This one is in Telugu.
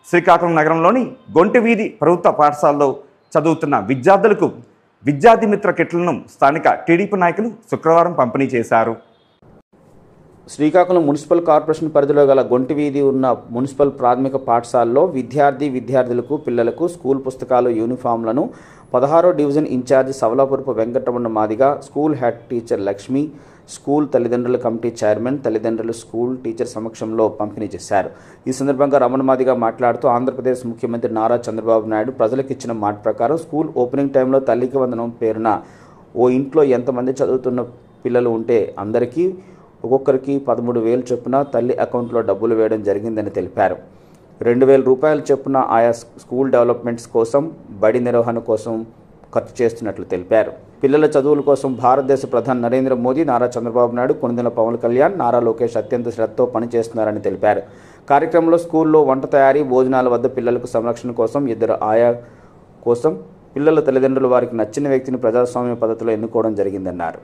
శ్రీకాకుళం నగరంలోని గొంటివీధి ప్రభుత్వ పాఠశాలలో చదువుతున్న విద్యార్థులకు విద్యార్థి మిత్ర కిట్లను స్థానిక టీడీపీ నాయకులు శుక్రవారం పంపిణీ చేశారు. శ్రీకాకుళం మున్సిపల్ కార్పొరేషన్ పరిధిలో గల గొంటివీధి ఉన్న మున్సిపల్ ప్రాథమిక పాఠశాలలో విద్యార్థులకు పిల్లలకు స్కూల్ పుస్తకాలు, యూనిఫామ్లను 16వ division in-charge Savalapurapu Venkataramana Madiga, school head teacher Lakshmi, school తల్లిదండ్రుల కమిటీ చైర్మన్, తల్లిదండ్రులు, స్కూల్ టీచర్ సమక్షంలో పంపిణీ చేశారు. ఈ సందర్భంగా రమణ మాదిగ మాట్లాడుతూ ఆంధ్రప్రదేశ్ ముఖ్యమంత్రి నారా చంద్రబాబు నాయుడు ప్రజలకు ఇచ్చిన మాట ప్రకారం స్కూల్ ఓపెనింగ్ టైంలో తల్లికి వందనం పేరున ఓ ఇంట్లో ఎంతమంది చదువుతున్న పిల్లలు ఉంటే అందరికీ ఒక్కొక్కరికి 13,000 చొప్పున తల్లి అకౌంట్లో డబ్బులు వేయడం జరిగిందని తెలిపారు. 2,000 రూపాయల చొప్పున ఆయా స్కూల్ డెవలప్మెంట్స్ కోసం, బడి నిర్వహణ కోసం ఖర్చు చేస్తున్నట్లు తెలిపారు. పిల్లల చదువుల కోసం భారతదేశ ప్రధాని నరేంద్ర మోదీ, నారా చంద్రబాబు నాయుడు, కొణిదెల పవన్ కళ్యాణ్, నారా లోకేష్ అత్యంత శ్రద్ధతో పనిచేస్తున్నారని తెలిపారు. కార్యక్రమంలో స్కూల్లో వంట తయారీ, భోజనాల వద్ద పిల్లలకు సంరక్షణ కోసం 2 ఆయా కోసం పిల్లల తల్లిదండ్రులు వారికి నచ్చిన వ్యక్తిని ప్రజాస్వామ్య పద్ధతిలో ఎన్నుకోవడం జరిగిందన్నారు.